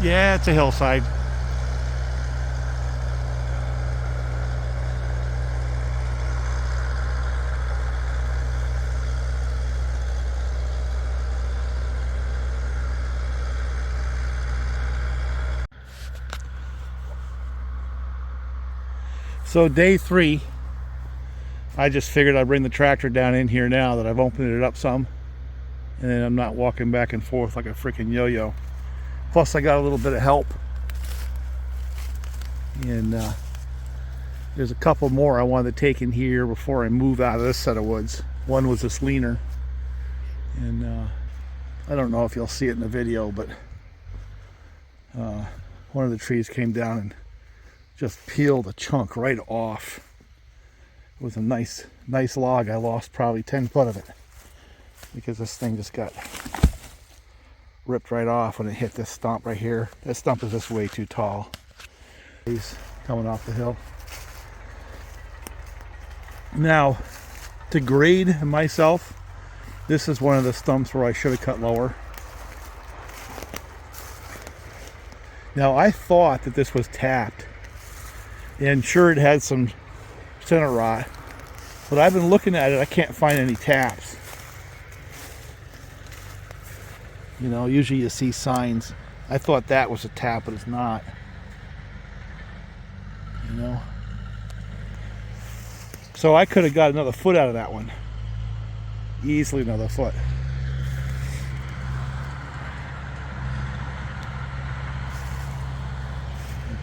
Yeah, it's a hillside. So day 3, I just figured I'd bring the tractor down in here now that I've opened it up some, and then I'm not walking back and forth like a freaking yo-yo. Plus I got a little bit of help, and there's a couple more I wanted to take in here before I move out of this set of woods. One was this leaner, and I don't know if you'll see it in the video, but one of the trees came down and just peeled a chunk right off. It was a nice log. I lost probably 10 foot of it because this thing just got ripped right off when it hit this stump right here. That stump is just way too tall. He's coming off the hill. Now, to grade myself, this is one of the stumps where I should have cut lower. Now, I thought that this was tapped, and sure, it had some center rot, but I've been looking at it, I can't find any taps. You know, usually you see signs. I thought that was a tap, but it's not. You know, so I could have got another foot out of that one, easily another foot.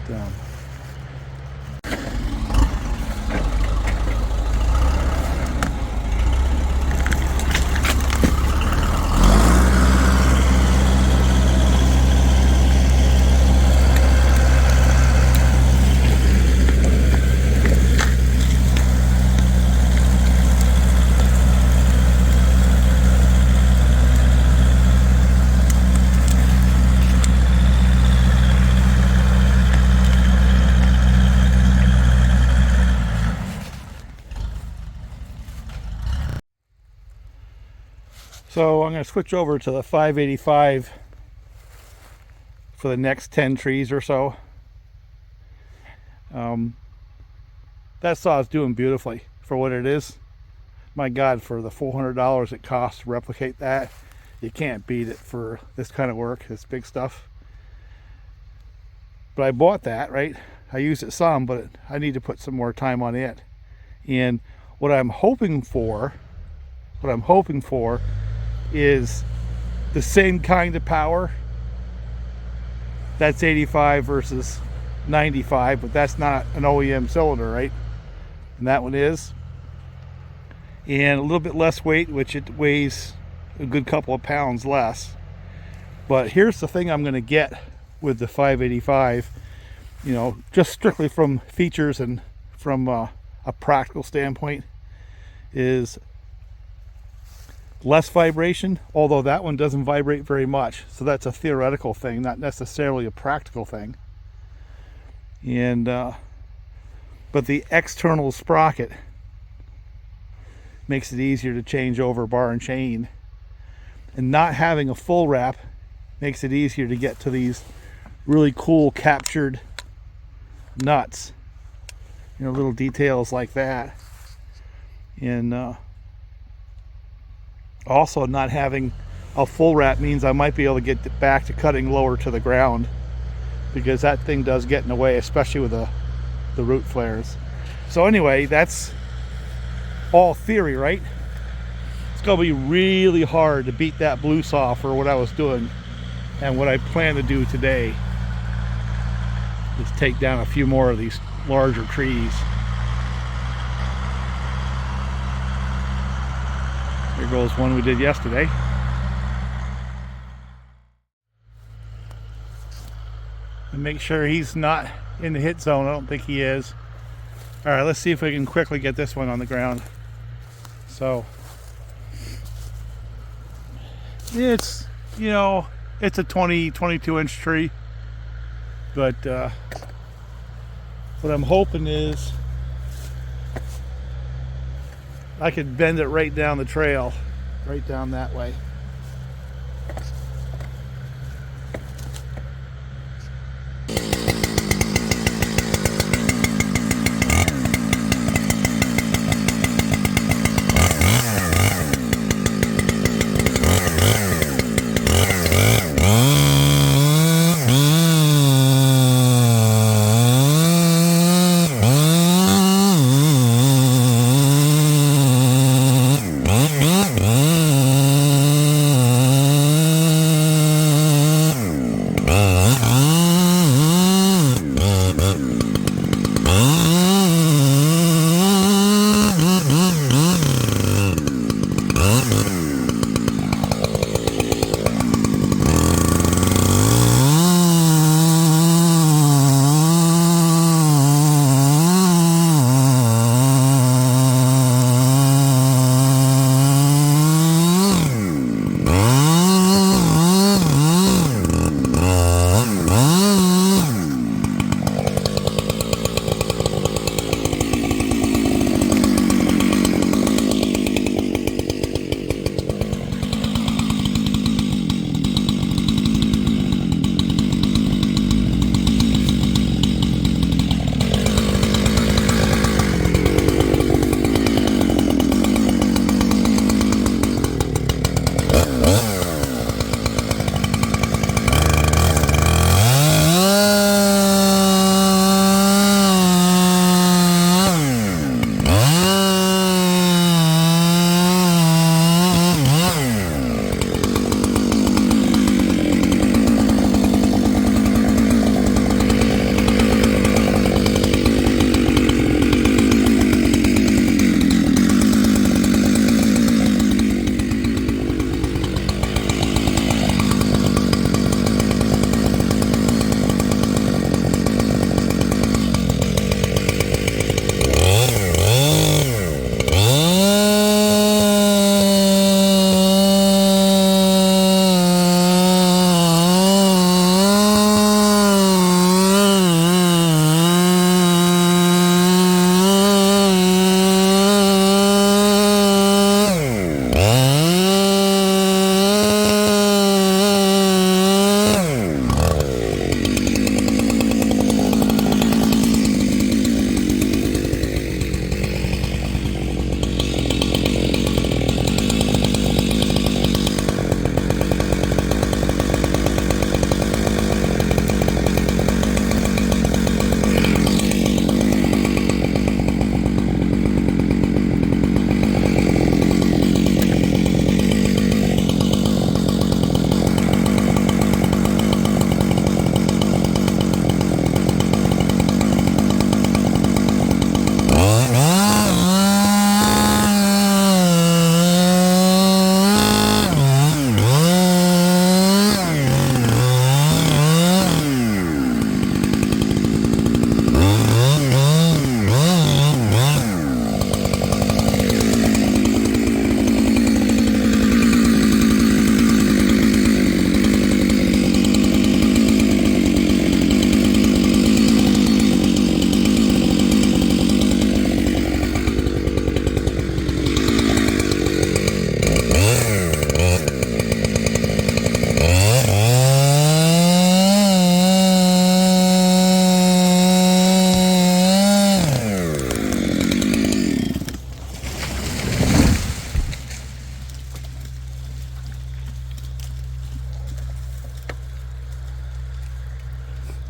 But, So I'm going to switch over to the 585 for the next 10 trees or so. That saw is doing beautifully for what it is. My God, for the $400 it costs to replicate that, you can't beat it for this kind of work, this big stuff. But I bought that, right? I used it some, but I need to put some more time on it. And what I'm hoping for is the same kind of power. That's 85 versus 95, but that's not an OEM cylinder, right? And that one is. And a little bit less weight, which it weighs a good couple of pounds less. But here's the thing I'm going to get with the 585, you know, just strictly from features and from a practical standpoint, is less vibration, although that one doesn't vibrate very much. So that's a theoretical thing, not necessarily a practical thing. And but the external sprocket makes it easier to change over bar and chain, and not having a full wrap makes it easier to get to these really cool captured nuts, you know, little details like that. And also, not having a full wrap means I might be able to get back to cutting lower to the ground, because that thing does get in the way, especially with the root flares. So anyway, that's all theory, right? It's gonna be really hard to beat that blue saw for what I was doing, and what I plan to do today is take down a few more of these larger trees. Here goes one we did yesterday. And make sure he's not in the hit zone. I don't think he is. All right, let's see if we can quickly get this one on the ground. So it's, you know, it's a 22 inch tree, but what I'm hoping is I could bend it right down the trail, right down that way.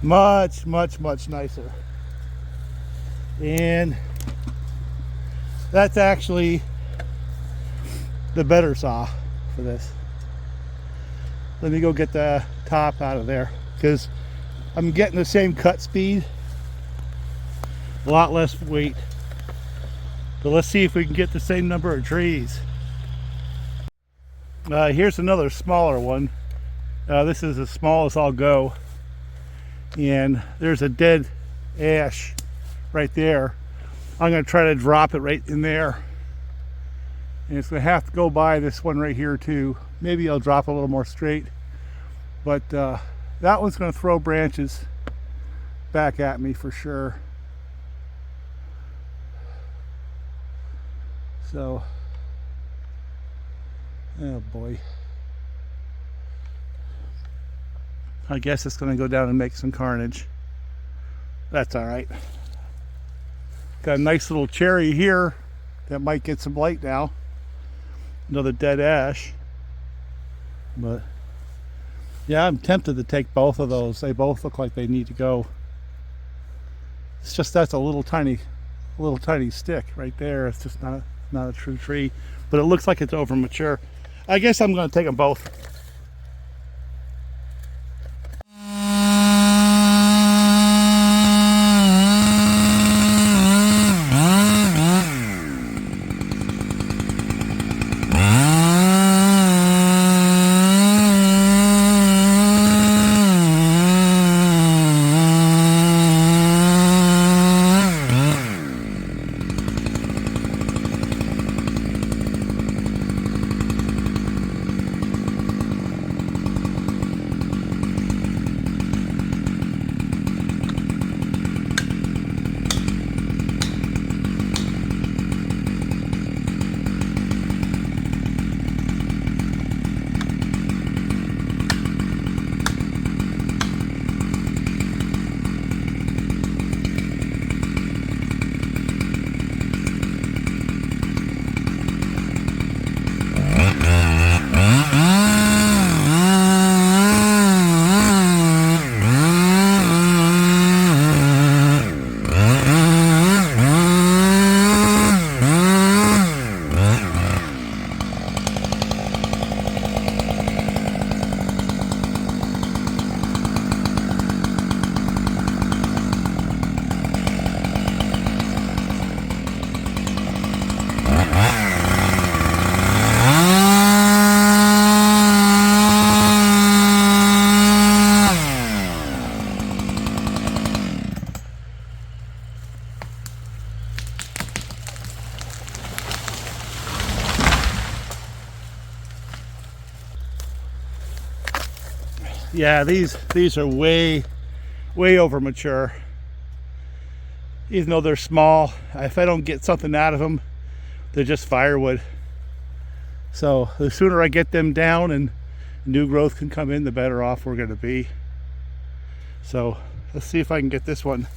Much, much, much nicer. And that's actually the better saw for this. Let me go get the top out of there, because I'm getting the same cut speed, a lot less weight. But let's see if we can get the same number of trees. Here's another smaller one. This is as small as I'll go. And there's a dead ash right there. I'm going to try to drop it right in there. And it's going to have to go by this one right here too. Maybe I'll drop a little more straight. But that one's going to throw branches back at me for sure. So, oh boy. I guess it's going to go down and make some carnage. That's all right. Got a nice little cherry here that might get some light now. Another dead ash. But yeah, I'm tempted to take both of those. They both look like they need to go. It's just that's a little tiny stick right there. It's just not a true tree, but it looks like it's over mature. I guess I'm going to take them both. Yeah, these are way over mature. Even though they're small, if I don't get something out of them, they're just firewood. So the sooner I get them down and new growth can come in, the better off we're going to be. So let's see if I can get this one.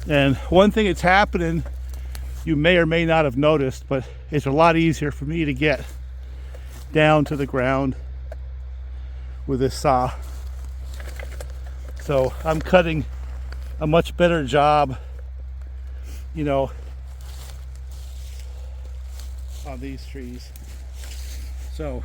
And one thing that's happening, you may or may not have noticed, but it's a lot easier for me to get down to the ground with this saw. So I'm cutting a much better job, you know, on these trees. So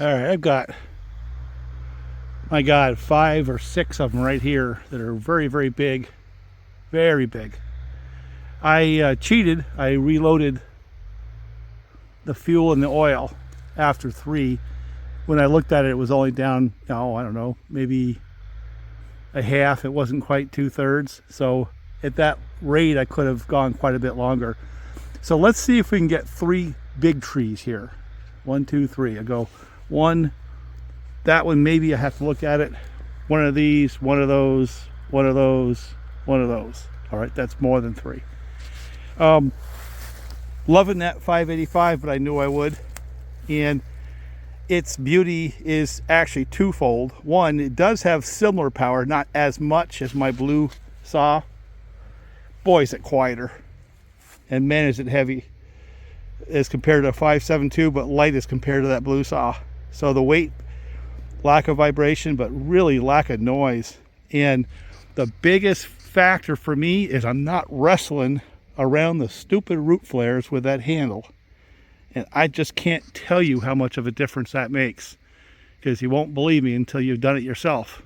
All right, I've got, my God, 5 or 6 of them right here that are very, very big. Very big. I cheated. I reloaded the fuel and the oil after 3. When I looked at it, it was only down, oh, I don't know, maybe a half. It wasn't quite 2/3. So at that rate, I could have gone quite a bit longer. So let's see if we can get 3 big trees here. 1, 2, 3. I go 1. That one, maybe I have to look at it. 1 of these, 1 of those, 1 of those, 1 of those. All right, that's more than 3. Loving that 585, but I knew I would. And its beauty is actually twofold. One, it does have similar power, not as much as my blue saw. Boy, is it quieter. And man, is it heavy as compared to a 572, but light as compared to that blue saw. So the weight, lack of vibration, but really lack of noise. And the biggest factor for me is I'm not wrestling around the stupid root flares with that handle. And I just can't tell you how much of a difference that makes, because you won't believe me until you've done it yourself.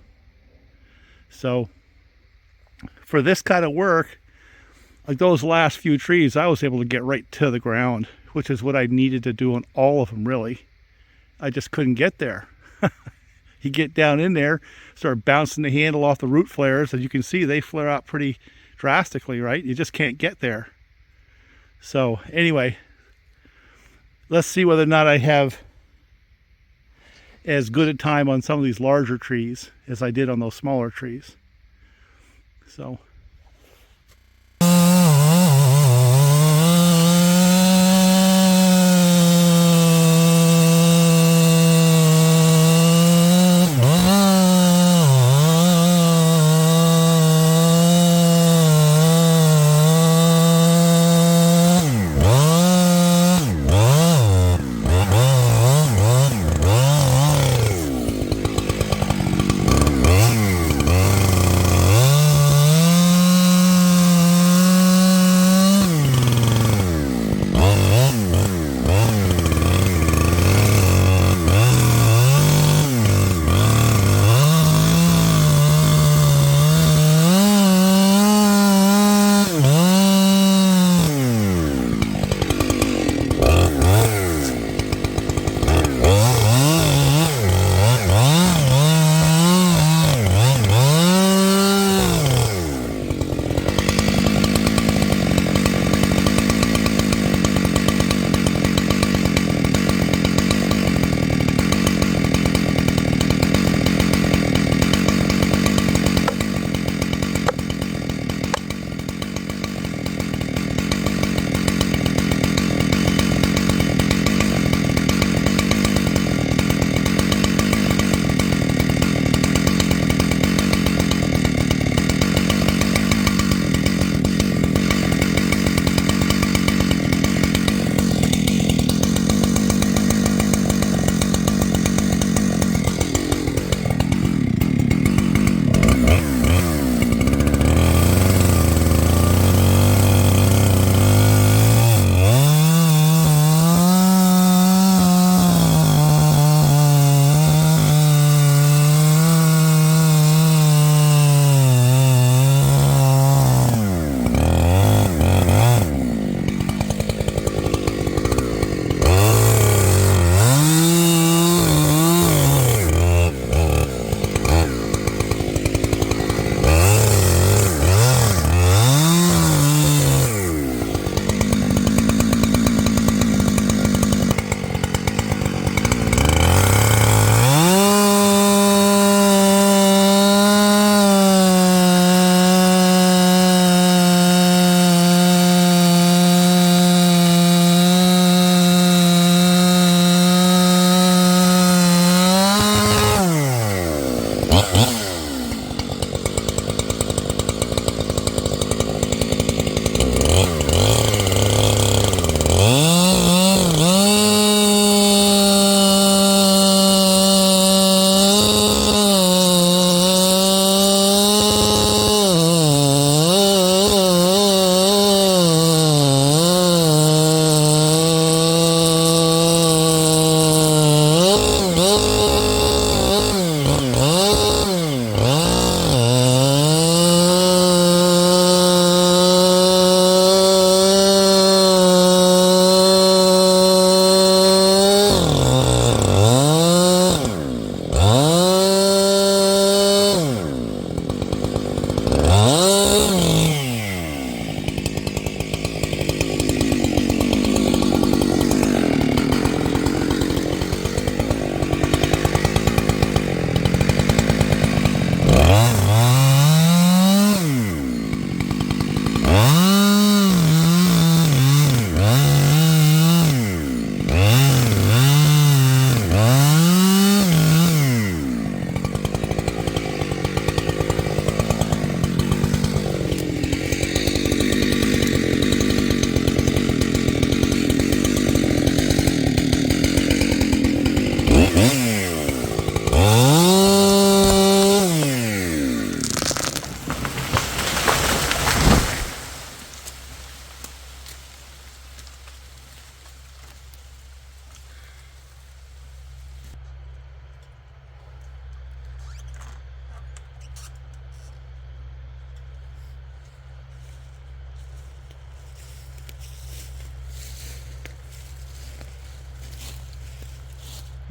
So for this kind of work, like those last few trees, I was able to get right to the ground, which is what I needed to do on all of them, really. I just couldn't get there. You get down in there, start bouncing the handle off the root flares, as you can see, they flare out pretty drastically, right? You just can't get there. So anyway, let's see whether or not I have as good a time on some of these larger trees as I did on those smaller trees. So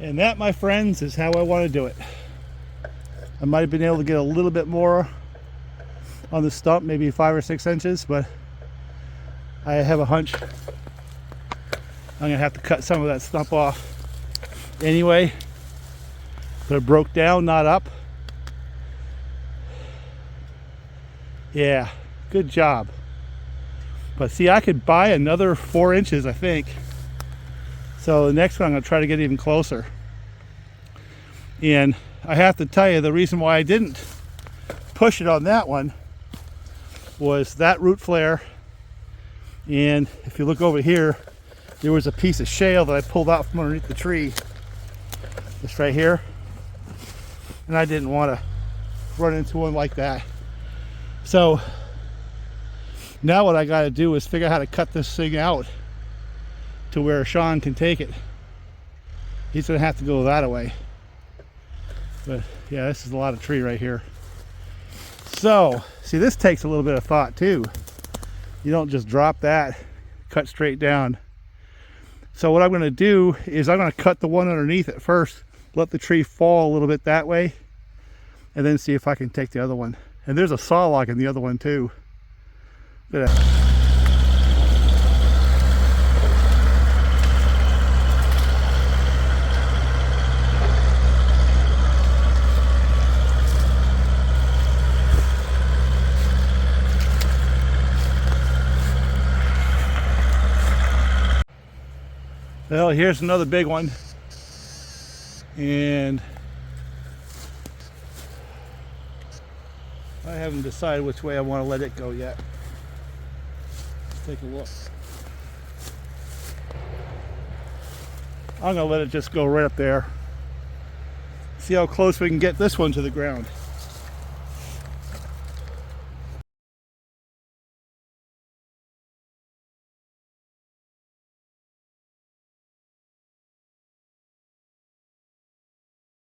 And that, my friends, is how I want to do it. I might have been able to get a little bit more on the stump, maybe 5 or 6 inches, but I have a hunch I'm gonna have to cut some of that stump off anyway. But it broke down, not up. Yeah, good job. But see, I could buy another 4 inches, I think. So the next one I'm gonna try to get even closer. And I have to tell you, the reason why I didn't push it on that one was that root flare. And if you look over here, there was a piece of shale that I pulled out from underneath the tree. This right here. And I didn't want to run into one like that. So now what I got to do is figure out how to cut this thing out to where Sean can take it. He's going to have to go that way. But yeah, this is a lot of tree right here. So, see, this takes a little bit of thought too. You don't just drop that, cut straight down. So what I'm going to do is I'm going to cut the one underneath it first, let the tree fall a little bit that way, and then see if I can take the other one. And there's a saw log in the other one too. Look at that. Well, here's another big one, and I haven't decided which way I want to let it go yet. Let's take a look. I'm going to let it just go right up there. See how close we can get this one to the ground.